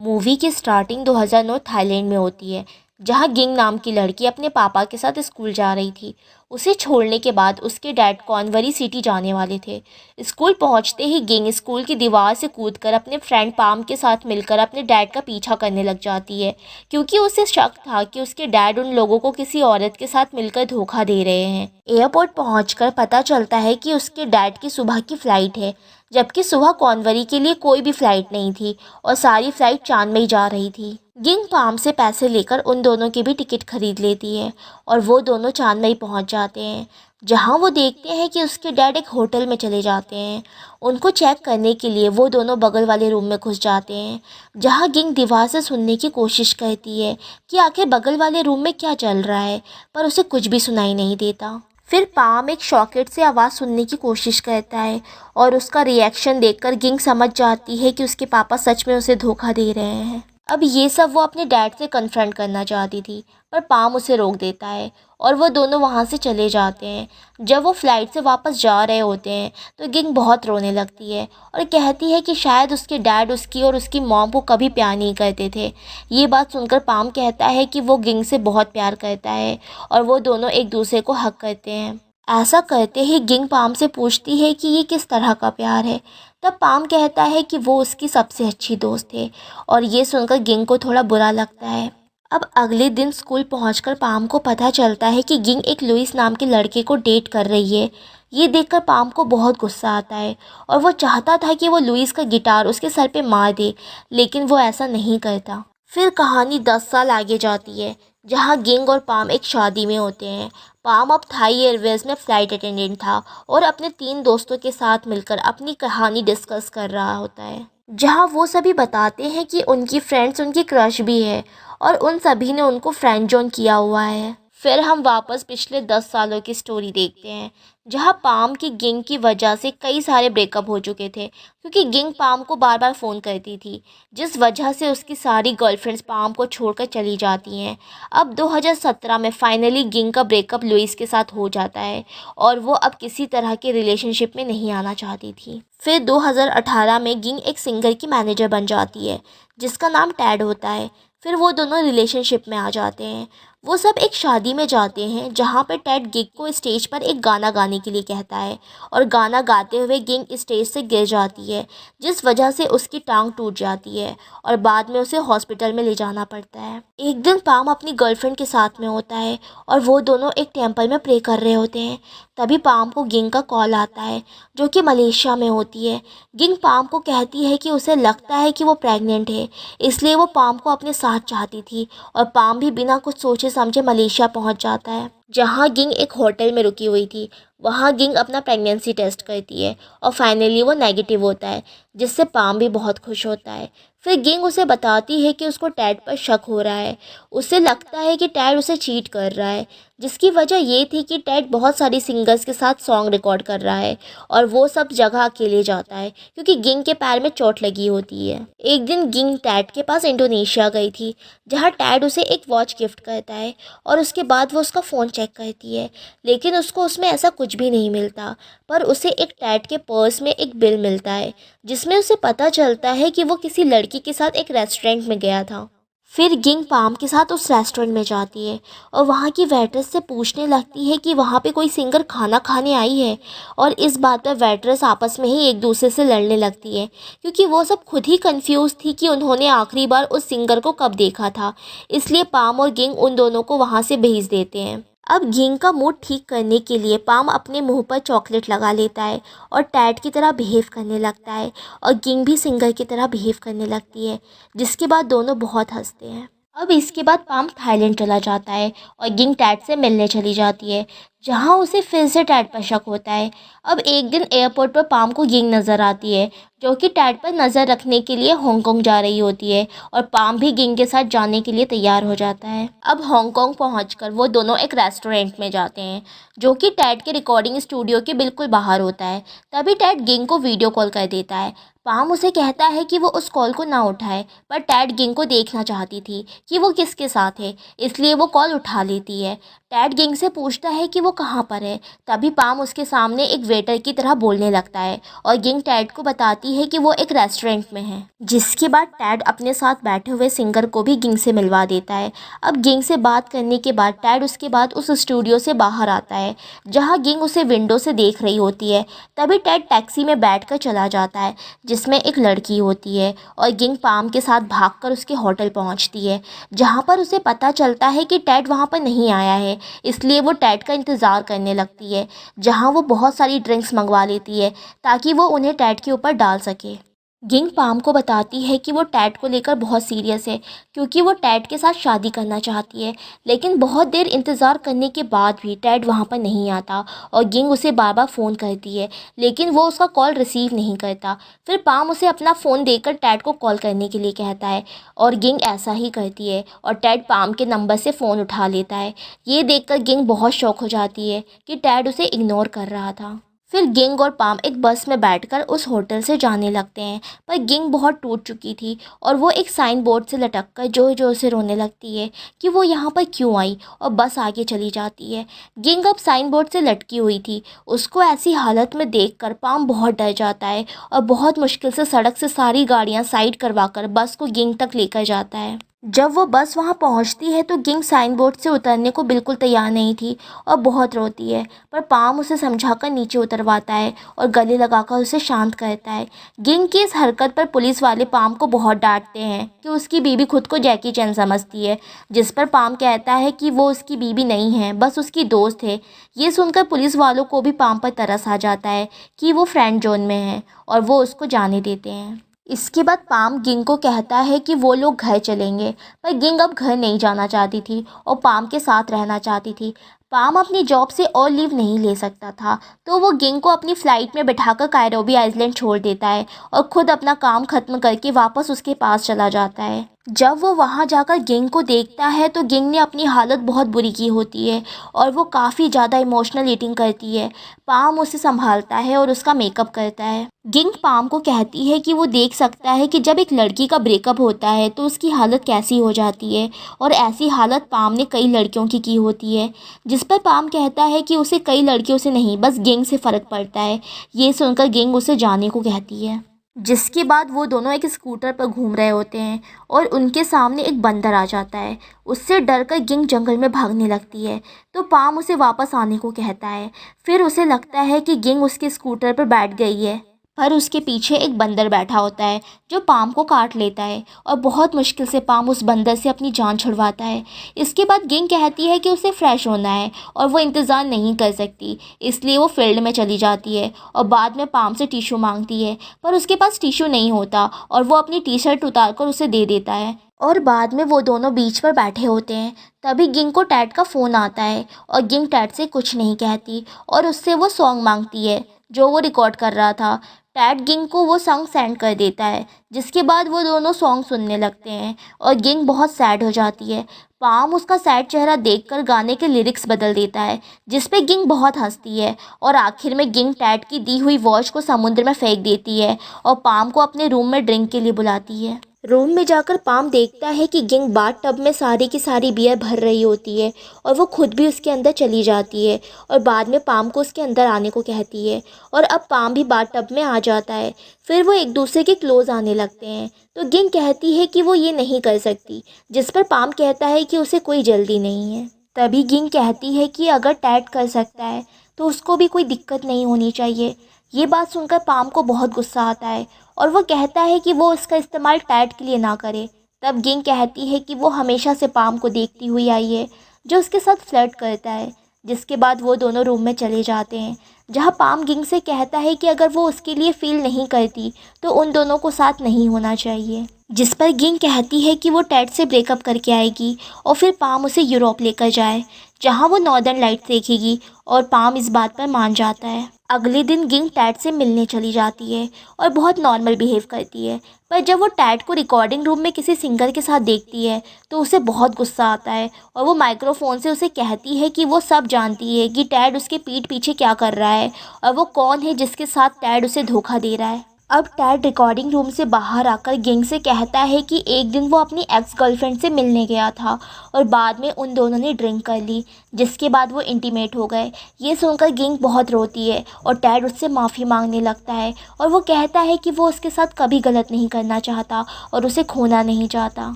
Movie की starting 2009 Thailand में होती है, जहां गिंग नाम की लड़की अपने पापा के साथ स्कूल जा रही थी। उसे छोड़ने के बाद उसके डैड कॉनवरी सिटी जाने वाले थे। स्कूल पहुंचते ही गिंग स्कूल की दीवार से कूदकर अपने फ्रेंड पाम के साथ मिलकर अपने डैड का पीछा करने लग जाती है, क्योंकि उसे शक था कि उसके डैड उन लोगों को किसी औरत के साथ मिलकर धोखा दे रहे हैं। एयरपोर्ट पहुंचकर पता चलता है कि उसके डैड की सुबह की फ़्लाइट है, जबकि सुबह कॉनवरी के लिए कोई भी फ़्लाइट नहीं थी और सारी फ़्लाइट चांद में ही जा रही थी। गिंग पाम से पैसे लेकर उन दोनों की भी टिकट खरीद लेती है और वो दोनों चांद में ही पहुँच जाते हैं, जहाँ वो देखते हैं कि उसके डैड एक होटल में चले जाते हैं। उनको चेक करने के लिए वो दोनों बगल वाले रूम में घुस जाते हैं, जहाँ गिंग दीवार से सुनने की कोशिश करती है कि आखिर बगल वाले रूम में क्या चल रहा है, पर उसे कुछ भी सुनाई नहीं देता। फिर पाम एक सॉकेट से आवाज़ सुनने की कोशिश करता है और उसका रिएक्शन देखकर गिंग समझ जाती है कि उसके पापा सच में उसे धोखा दे रहे हैं। अब ये सब वो अपने डैड से कन्फ्रंट करना चाहती थी, पर पाम उसे रोक देता है और वो दोनों वहाँ से चले जाते हैं। जब वो फ्लाइट से वापस जा रहे होते हैं तो गिंग बहुत रोने लगती है और कहती है कि शायद उसके डैड उसकी और उसकी मॉम को कभी प्यार नहीं करते थे। ये बात सुनकर पाम कहता है कि वो गिंग से बहुत प्यार करता है और वो दोनों एक दूसरे को हक करते हैं। ऐसा करते ही गिंग पाम से पूछती है कि ये किस तरह का प्यार है। तब पाम कहता है कि वो उसकी सबसे अच्छी दोस्त है और ये सुनकर गिंग को थोड़ा बुरा लगता है। अब अगले दिन स्कूल पहुंचकर पाम को पता चलता है कि गिंग एक लुइस नाम के लड़के को डेट कर रही है। ये देखकर पाम को बहुत गुस्सा आता है और वो चाहता था कि वो लुइस का गिटार उसके सर पे मार दे, लेकिन वो ऐसा नहीं करता। फिर कहानी 10 साल आगे जाती है, जहाँ गिंग और पाम एक शादी में होते हैं। पाम अब थाई एयरवेज में फ़्लाइट अटेंडेंट था और अपने 3 दोस्तों के साथ मिलकर अपनी कहानी डिस्कस कर रहा होता है, जहाँ वो सभी बताते हैं कि उनकी फ्रेंड्स उनकी क्रश भी है और उन सभी ने उनको फ्रेंड जोन किया हुआ है। फिर हम वापस पिछले 10 सालों की स्टोरी देखते हैं, जहाँ पाम की गिंग की वजह से कई सारे ब्रेकअप हो चुके थे, क्योंकि गिंग पाम को बार बार फ़ोन करती थी, जिस वजह से उसकी सारी गर्लफ्रेंड्स पाम को छोड़कर चली जाती हैं। अब 2017 में फाइनली गिंग का ब्रेकअप लुइस के साथ हो जाता है और वो अब किसी तरह के रिलेशनशिप में नहीं आना चाहती थी। फिर 2018 में गिंग एक सिंगर की मैनेजर बन जाती है, जिसका नाम टैड होता है। फिर वो दोनों रिलेशनशिप में आ जाते हैं। वो सब एक शादी में जाते हैं, जहाँ पर टेड गिग को स्टेज पर एक गाना गाने के लिए कहता है और गाना गाते हुए गिग स्टेज से गिर जाती है, जिस वजह से उसकी टांग टूट जाती है और बाद में उसे हॉस्पिटल में ले जाना पड़ता है। एक दिन पाम अपनी गर्लफ्रेंड के साथ में होता है और वो दोनों एक टेम्पल में प्रे कर रहे होते हैं। तभी पाम को गिंग का कॉल आता है, जो कि मलेशिया में होती है। गिंग पाम को कहती है कि उसे लगता है कि वो प्रेग्नेंट है, इसलिए वो पाम को अपने साथ चाहती थी और पाम भी बिना कुछ सोचे समझे मलेशिया पहुंच जाता है, जहां गिंग एक होटल में रुकी हुई थी। वहां गिंग अपना प्रेगनेंसी टेस्ट करती है और फाइनली वो नेगेटिव होता है, जिससे पाम भी बहुत खुश होता है। फिर गिंग उसे बताती है कि उसको टैड पर शक हो रहा है। उसे लगता है कि टैड उसे चीट कर रहा है, जिसकी वजह ये थी कि टैड बहुत सारी सिंगर्स के साथ सॉन्ग रिकॉर्ड कर रहा है और वो सब जगह अकेले जाता है, क्योंकि गिंग के पैर में चोट लगी होती है। एक दिन गिंग टैड के पास इंडोनेशिया गई थी, जहाँ टैड उसे एक वॉच गिफ्ट करता है और उसके बाद वो उसका फ़ोन चेक करती है, लेकिन उसको उसमें ऐसा कुछ भी नहीं मिलता। पर उसे एक टैड के पर्स में एक बिल मिलता है, जिसमें उसे पता चलता है कि वो किसी लड़की के साथ एक रेस्टोरेंट में गया था। फिर गिंग पाम के साथ उस रेस्टोरेंट में जाती है और वहाँ की वेट्रेस से पूछने लगती है कि वहाँ पे कोई सिंगर खाना खाने आई है, और इस बात पर वेट्रेस आपस में ही एक दूसरे से लड़ने लगती है, क्योंकि वो सब खुद ही कंफ्यूज थी कि उन्होंने आखिरी बार उस सिंगर को कब देखा था। इसलिए पाम और गिंग उन दोनों को वहाँ से भेज देते हैं। अब गिंग का मूड ठीक करने के लिए पाम अपने मुंह पर चॉकलेट लगा लेता है और टैड की तरह बिहेव करने लगता है और गिंग भी सिंगर की तरह बिहेव करने लगती है, जिसके बाद दोनों बहुत हंसते हैं। अब इसके बाद पाम थाईलैंड चला जाता है और गिंग टैड से मिलने चली जाती है, जहां उसे फिर से टैड पर शक होता है। अब एक दिन एयरपोर्ट पर पाम को गिंग नज़र आती है, जो कि टैड पर नज़र रखने के लिए हांगकांग जा रही होती है और पाम भी गिंग के साथ जाने के लिए तैयार हो जाता है। अब हांगकांग पहुंचकर वो दोनों एक रेस्टोरेंट में जाते हैं, जो कि टैड के रिकॉर्डिंग स्टूडियो के बिल्कुल बाहर होता है। तभी टैड गिंग को वीडियो कॉल कर देता है। पाम उसे कहता है कि वो उस कॉल को ना उठाए, पर टैड गिंग को देखना चाहती थी कि वो किसके साथ है, इसलिए वो कॉल उठा लेती है। टैड गिंग से पूछता है कि वो कहाँ पर है। तभी पाम उसके सामने एक वेटर की तरह बोलने लगता है और गिंग टैड को बताती है कि वो एक रेस्टोरेंट में है। जिसके बाद टैड अपने साथ बैठे हुए सिंगर को भी गिंग से मिलवा देता है। अब गिंग से बात करने के बाद टैड उसके बाद उस स्टूडियो से बाहर आता है जहाँ गिंग उसे विंडो से देख रही होती है। तभी टैड टैक्सी में बैठकर चला जाता है जिसमें एक लड़की होती है और गिंग पाम के साथ भागकर उसके होटल पहुंचती है, जहां पर उसे पता चलता है कि टैड वहां पर नहीं आया है। इसलिए वो टैड का इंतज़ार करने लगती है, जहां वो बहुत सारी ड्रिंक्स मंगवा लेती है ताकि वो उन्हें टैड के ऊपर डाल सके। गिंग पाम को बताती है कि वो टैड को लेकर बहुत सीरियस है, क्योंकि वो टैड के साथ शादी करना चाहती है। लेकिन बहुत देर इंतज़ार करने के बाद भी टैड वहाँ पर नहीं आता और गिंग उसे बार बार फ़ोन करती है, लेकिन वो उसका कॉल रिसीव नहीं करता। फिर पाम उसे अपना फ़ोन देकर टैड को कॉल करने के लिए कहता है और गिंग ऐसा ही करती है और टैड पाम के नंबर से फ़ोन उठा लेता है। ये देखकर गिंग बहुत शॉक हो जाती है कि टैड उसे इग्नोर कर रहा था। फिर गिंग और पाम एक बस में बैठकर उस होटल से जाने लगते हैं, पर गिंग बहुत टूट चुकी थी और वो एक साइन बोर्ड से लटककर जोर जोर से रोने लगती है कि वो यहाँ पर क्यों आई, और बस आगे चली जाती है। गिंग अब साइन बोर्ड से लटकी हुई थी। उसको ऐसी हालत में देखकर पाम बहुत डर जाता है और बहुत मुश्किल से सड़क से सारी गाड़ियाँ साइड करवाकर बस को गिंग तक लेकर जाता है। जब वो बस वहाँ पहुँचती है तो गिंग साइन बोर्ड से उतरने को बिल्कुल तैयार नहीं थी और बहुत रोती है, पर पाम उसे समझाकर नीचे उतरवाता है और गले लगाकर उसे शांत करता है। गिंग की इस हरकत पर पुलिस वाले पाम को बहुत डांटते हैं कि उसकी बीवी खुद को जैकी चैन समझती है, जिस पर पाम कहता है कि वो उसकी बीवी नहीं है, बस उसकी दोस्त है। ये सुनकर पुलिस वालों को भी पाम पर तरस आ जाता है कि वो फ्रेंड जोन में है और वो उसको जाने देते हैं। इसके बाद पाम गिंग को कहता है कि वो लोग घर चलेंगे, पर गिंग अब घर नहीं जाना चाहती थी और पाम के साथ रहना चाहती थी। पाम अपनी जॉब से और लीव नहीं ले सकता था, तो वो गिंग को अपनी फ़्लाइट में बिठाकर कायरोबी आइलैंड छोड़ देता है और ख़ुद अपना काम ख़त्म करके वापस उसके पास चला जाता है। जब वो वहाँ जाकर गिंग को देखता है तो गिंग ने अपनी हालत बहुत बुरी की होती है और वो काफ़ी ज़्यादा इमोशनल ईटिंग करती है। पाम उसे संभालता है और उसका मेकअप करता है। गिंग पाम को कहती है कि वो देख सकता है कि जब एक लड़की का ब्रेकअप होता है तो उसकी हालत कैसी हो जाती है, और ऐसी हालत पाम ने कई लड़कियों की होती है। जिस पर पाम कहता है कि उसे कई लड़कियों से नहीं, बस गिंग से फ़र्क पड़ता है। ये सुनकर गिंग उसे जाने को कहती है। जिसके बाद वो दोनों एक स्कूटर पर घूम रहे होते हैं और उनके सामने एक बंदर आ जाता है। उससे डरकर गिंग जंगल में भागने लगती है, तो पाम उसे वापस आने को कहता है। फिर उसे लगता है कि गिंग उसके स्कूटर पर बैठ गई है, पर उसके पीछे एक बंदर बैठा होता है जो पाम को काट लेता है और बहुत मुश्किल से पाम उस बंदर से अपनी जान छुड़वाता है। इसके बाद गिंग कहती है कि उसे फ्रेश होना है और वो इंतज़ार नहीं कर सकती, इसलिए वो फील्ड में चली जाती है और बाद में पाम से टिश्यू मांगती है, पर उसके पास टिश्यू नहीं होता और वो अपनी टी शर्ट उतार कर उसे दे देता है। और बाद में वो दोनों बीच पर बैठे होते हैं। तभी गिंग को टैड का फ़ोन आता है और गिंग टैड से कुछ नहीं कहती और उससे वो सॉन्ग मांगती है जो वो रिकॉर्ड कर रहा था। टैड गिंग को वो सॉन्ग सेंड कर देता है, जिसके बाद वो दोनों सॉन्ग सुनने लगते हैं और गिंग बहुत सैड हो जाती है। पाम उसका सैड चेहरा देखकर गाने के लिरिक्स बदल देता है, जिस पे गिंग बहुत हंसती है और आखिर में गिंग टैड की दी हुई वॉच को समुद्र में फेंक देती है और पाम को अपने रूम में ड्रिंक के लिए बुलाती है। रूम में जाकर पाम देखता है कि गिंग बाथ टब में सारी की सारी बियर भर रही होती है और वो खुद भी उसके अंदर चली जाती है और बाद में पाम को उसके अंदर आने को कहती है और अब पाम भी बाथ टब में आ जाता है। फिर वो एक दूसरे के क्लोज आने लगते हैं, तो गिंग कहती है कि वो ये नहीं कर सकती, जिस पर पाम कहता है कि उसे कोई जल्दी नहीं है। तभी गिंग कहती है कि अगर टैड कर सकता है तो उसको भी कोई दिक्कत नहीं होनी चाहिए। ये बात सुनकर पाम को बहुत गुस्सा आता है और वो कहता है कि वो इसका इस्तेमाल टैड के लिए ना करे। तब गिंग कहती है कि वो हमेशा से पाम को देखती हुई आई है जो उसके साथ फ्लर्ट करता है। जिसके बाद वो दोनों रूम में चले जाते हैं, जहाँ पाम गिंग से कहता है कि अगर वो उसके लिए फ़ील नहीं करती तो उन दोनों को साथ नहीं होना चाहिए। जिस पर गिंग कहती है कि वो टैड से ब्रेकअप करके आएगी और फिर पाम उसे यूरोप लेकर जाए, जहाँ वो नॉर्दर्न लाइट्स देखेगी, और पाम इस बात पर मान जाता है। अगले दिन गिंग टैड से मिलने चली जाती है और बहुत नॉर्मल बिहेव करती है, पर जब वो टैड को रिकॉर्डिंग रूम में किसी सिंगर के साथ देखती है तो उसे बहुत गुस्सा आता है और वो माइक्रोफोन से उसे कहती है कि वो सब जानती है कि टैड उसके पीठ पीछे क्या कर रहा है और वो कौन है जिसके साथ टैड उसे धोखा दे रहा है। अब टैड रिकॉर्डिंग रूम से बाहर आकर गिंग से कहता है कि एक दिन वो अपनी एक्स गर्लफ्रेंड से मिलने गया था और बाद में उन दोनों ने ड्रिंक कर ली, जिसके बाद वो इंटीमेट हो गए। ये सुनकर गिंग बहुत रोती है और टैड उससे माफ़ी मांगने लगता है और वो कहता है कि वो उसके साथ कभी गलत नहीं करना चाहता और उसे खोना नहीं चाहता।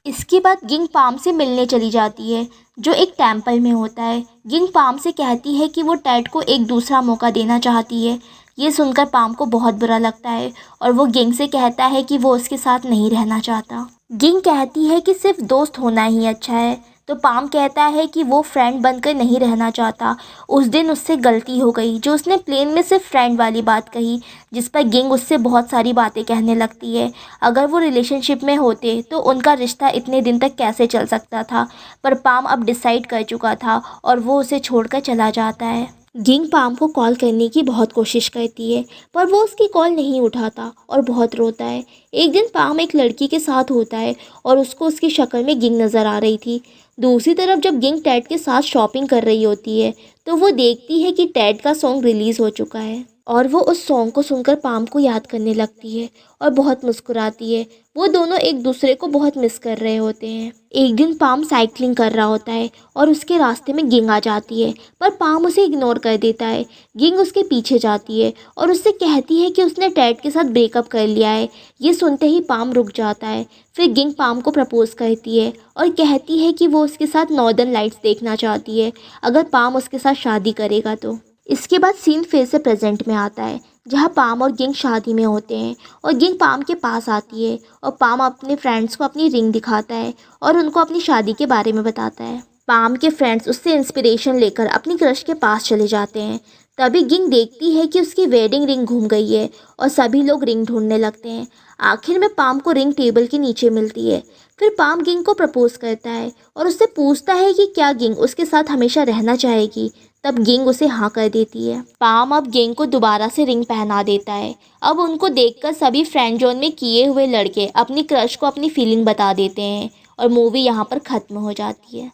इसके बाद गिंग पाम से मिलने चली जाती है, जो एक टेम्पल में होता है। गिंग पाम से कहती है कि वो टैड को एक दूसरा मौका देना चाहती है। ये सुनकर पाम को बहुत बुरा लगता है और वो गिंग से कहता है कि वो उसके साथ नहीं रहना चाहता। गिंग कहती है कि सिर्फ दोस्त होना ही अच्छा है, तो पाम कहता है कि वो फ्रेंड बनकर नहीं रहना चाहता। उस दिन उससे गलती हो गई जो उसने प्लेन में सिर्फ फ्रेंड वाली बात कही, जिस पर गिंग उससे बहुत सारी बातें कहने लगती है। अगर वो रिलेशनशिप में होते तो उनका रिश्ता इतने दिन तक कैसे चल सकता था, पर पाम अब डिसाइड कर चुका था और वो उसे छोड़कर चला जाता है। गिंग पाम को कॉल करने की बहुत कोशिश करती है, पर वो उसकी कॉल नहीं उठाता और बहुत रोता है। एक दिन पाम एक लड़की के साथ होता है और उसको उसकी शक्ल में गिंग नज़र आ रही थी। दूसरी तरफ जब गिंग टैड के साथ शॉपिंग कर रही होती है तो वो देखती है कि टैड का सॉन्ग रिलीज़ हो चुका है और वो उस सॉन्ग को सुनकर पाम को याद करने लगती है और बहुत मुस्कुराती है। वो दोनों एक दूसरे को बहुत मिस कर रहे होते हैं। एक दिन पाम साइकिलिंग कर रहा होता है और उसके रास्ते में गिंग आ जाती है, पर पाम उसे इग्नोर कर देता है। गिंग उसके पीछे जाती है और उससे कहती है कि उसने टैड के साथ ब्रेकअप कर लिया है। ये सुनते ही पाम रुक जाता है। फिर गिंग पाम को प्रपोज करती है और कहती है कि वो उसके साथ नॉर्दर्न लाइट्स देखना चाहती है अगर पाम उसके साथ शादी करेगा तो। इसके बाद सीन फिर से प्रेजेंट में आता है, जहाँ पाम और गिंग शादी में होते हैं और गिंग पाम के पास आती है और पाम अपने फ्रेंड्स को अपनी रिंग दिखाता है और उनको अपनी शादी के बारे में बताता है। पाम के फ्रेंड्स उससे इंस्पिरेशन लेकर अपनी क्रश के पास चले जाते हैं। तभी गिंग देखती है कि उसकी वेडिंग रिंग घूम गई है और सभी लोग रिंग ढूंढने लगते हैं। आखिर में पाम को रिंग टेबल के नीचे मिलती है। फिर पाम गिंग को प्रपोज करता है और उससे पूछता है कि क्या गिंग उसके साथ हमेशा रहना चाहेगी। तब गिंग उसे हाँ कर देती है। पाम अब गिंग को दोबारा से रिंग पहना देता है। अब उनको देखकर सभी फ्रेंड जोन में किए हुए लड़के अपनी क्रश को अपनी फीलिंग बता देते हैं और मूवी यहाँ पर ख़त्म हो जाती है।